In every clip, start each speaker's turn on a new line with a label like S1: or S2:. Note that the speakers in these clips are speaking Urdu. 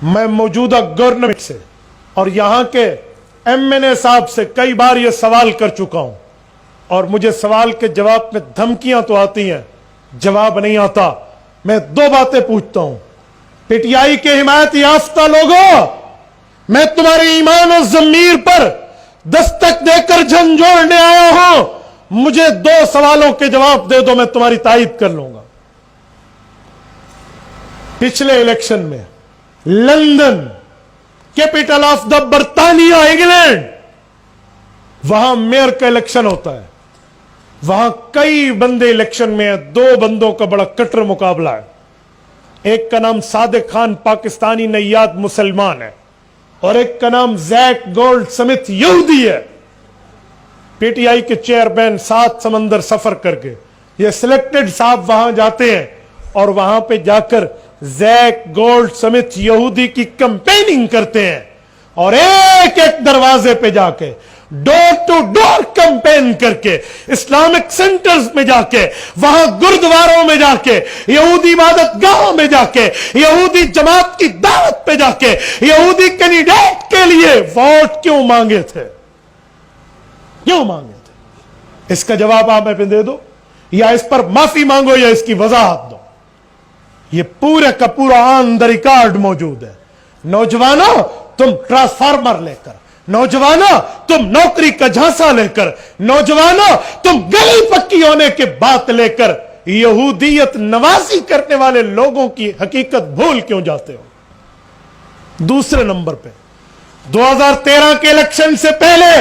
S1: میں موجودہ گورنمنٹ سے اور یہاں کے MNA صاحب سے کئی بار یہ سوال کر چکا ہوں، اور مجھے سوال کے جواب میں دھمکیاں تو آتی ہیں، جواب نہیں آتا۔ میں دو باتیں پوچھتا ہوں، PTI کے حمایت یافتہ لوگوں، میں تمہارے ایمان و ضمیر پر دستک دے کر جھنجھوڑنے آیا ہوں، مجھے دو سوالوں کے جواب دے دو، میں تمہاری تائید کر لوں گا۔ پچھلے الیکشن میں لندن، کیپٹل آف دا برطانیہ انگلینڈ، وہاں میئر کا الیکشن ہوتا ہے، وہاں کئی بندے الیکشن میں ہیں، دو بندوں کا بڑا کٹر مقابلہ ہے۔ ایک کا نام صادق خان پاکستانی نیاد مسلمان ہے، اور ایک کا نام زیک گولڈ سمتھ یہودی ہے۔ PTI کے چیئرمین 7 سمندر سفر کر کے یہ سلیکٹڈ صاحب وہاں جاتے ہیں، اور وہاں پہ جا کر زیک گولڈ سمتھ یہودی کی کمپیننگ کرتے ہیں، اور ایک ایک دروازے پہ جا کے ڈور ٹو ڈور کمپین کر کے، اسلامک سینٹرز میں جا کے، وہاں گردواروں میں جا کے، یہودی عبادت گاہوں میں جا کے، یہودی جماعت کی دعوت پہ جا کے یہودی کینڈیڈیٹ کے لیے ووٹ کیوں مانگے تھے؟ کیوں مانگے تھے؟ اس کا جواب آپ میں دے دو، یا اس پر معافی مانگو، یا اس کی وضاحت دو۔ یہ پورے کا پورا آن دا ریکارڈ موجود ہے۔ نوجوانوں، تم ٹرانسفارمر لے کر، نوجوانوں تم نوکری کا جھانسا لے کر، نوجوانوں تم گلی پکی ہونے کے بات لے کر یہودیت نوازی کرنے والے لوگوں کی حقیقت بھول کیوں جاتے ہو؟ دوسرے نمبر پہ 2013 کے الیکشن سے پہلے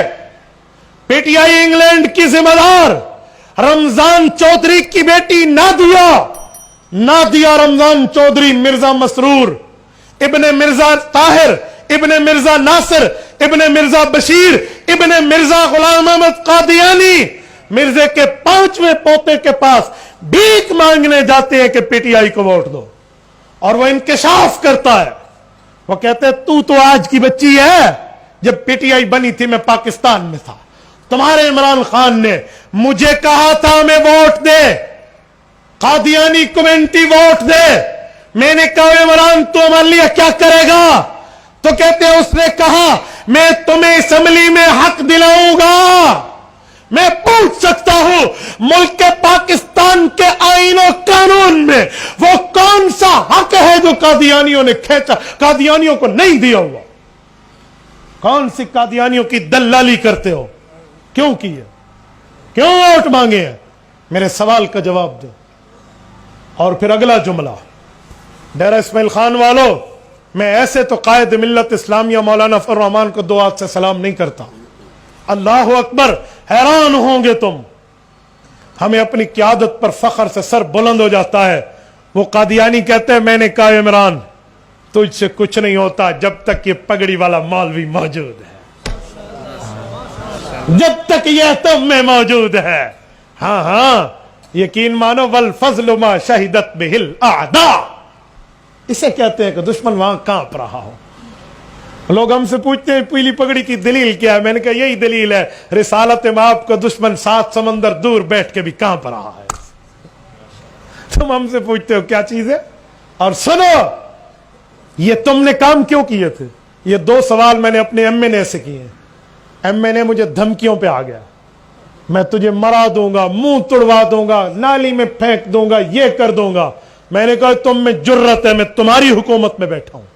S1: PTI انگلینڈ کی ذمہ دار رمضان چودھری کی بیٹی نادیہ رمضان چودھری، مرزا مسرور ابن مرزا طاہر ابن مرزا ناصر ابن مرزا بشیر ابن مرزا غلام احمد قادیانی، مرزے کے 5ویں پوتے کے پاس بھیک مانگنے جاتے ہیں کہ PTI کو ووٹ دو، اور وہ انکشاف کرتا ہے، وہ کہتے ہیں تو آج کی بچی ہے، جب PTI بنی تھی میں پاکستان میں تھا، تمہارے عمران خان نے مجھے کہا تھا میں ووٹ دے، قادیانی کمیونٹی ووٹ دے، میں نے کہا عمران تو ہمارے لیے کیا کرے گا؟ تو کہتے ہیں اس نے کہا میں تمہیں اسمبلی میں حق دلاؤں گا۔ میں پوچھ سکتا ہوں ملک کے پاکستان کے آئین و قانون میں وہ کون سا حق ہے جو قادیانیوں نے کھینچا، قادیانیوں کو نہیں دیا ہوا؟ کون سی قادیانیوں کی دلالی کرتے ہو؟ کیوں کی ہے؟ کیوں ووٹ مانگے ہیں؟ میرے سوال کا جواب دو۔ اور پھر اگلا جملہ، ڈیرہ اسماعیل خان والو، میں ایسے تو قائد ملت اسلامیہ مولانا فضل الرحمان کو 2 ہاتھ سے سلام نہیں کرتا۔ اللہ اکبر، حیران ہوں گے تم، ہمیں اپنی قیادت پر فخر سے سر بلند ہو جاتا ہے۔ وہ قادیانی کہتے ہیں میں نے کہا عمران تجھ سے کچھ نہیں ہوتا جب تک یہ پگڑی والا مولوی موجود ہے، جب تک یہ تم میں موجود ہے۔ ہاں ہاں، یقین مانو، والفضل ما شہدت بہ الاعداء، اسے کہتے ہیں کہ دشمن وہاں کانپ رہا ہو۔ لوگ ہم سے پوچھتے ہیں پیلی پگڑی کی دلیل کیا ہے؟ میں نے کہا یہی دلیل ہے، رسالت مآب کا دشمن 7 سمندر دور بیٹھ کے بھی کانپ رہا ہے۔ تم ہم سے پوچھتے ہو کیا چیز ہے؟ اور سنو، یہ تم نے کام کیوں کیے تھے؟ یہ 2 سوال میں نے اپنے MNA سے کیے ہیں۔ MNA مجھے دھمکیوں پہ آ گیا، میں تجھے مرا دوں گا، منہ توڑوا دوں گا، نالی میں پھینک دوں گا، یہ کر دوں گا۔ میں نے کہا تم میں جرت ہے، میں تمہاری حکومت میں بیٹھا ہوں،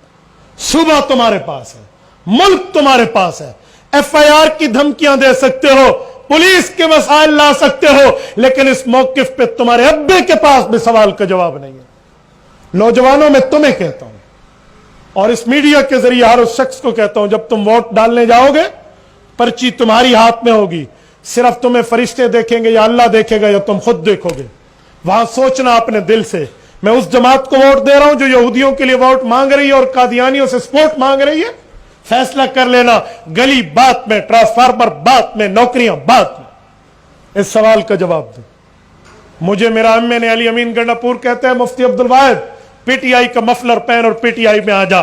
S1: صوبہ تمہارے پاس ہے، ملک تمہارے پاس ہے، FIR کی دھمکیاں دے سکتے ہو، پولیس کے مسائل لا سکتے ہو، لیکن اس موقف پہ تمہارے ابے کے پاس بھی سوال کا جواب نہیں ہے۔ نوجوانوں میں تمہیں کہتا ہوں، اور اس میڈیا کے ذریعے ہر اس شخص کو کہتا ہوں، جب تم ووٹ ڈالنے جاؤ گے پرچی تمہاری ہاتھ میں ہوگی، صرف تمہیں فرشتے دیکھیں گے یا اللہ دیکھے گا یا تم خود دیکھو گے۔ وہاں سوچنا اپنے دل سے، میں اس جماعت کو ووٹ دے رہا ہوں جو یہودیوں کے لیے ووٹ مانگ رہی ہے اور قادیانیوں سے سپورٹ مانگ رہی ہے؟ فیصلہ کر لینا، گلی بات میں، ٹرانسفارمر بات میں، نوکریاں بات میں۔ اس سوال کا جواب دو۔ مجھے میرا MNA علی امین گنڈا پور کہتے ہیں مفتی عبدالواحد PTI کا مفلر پہن اور PTI میں آ جا۔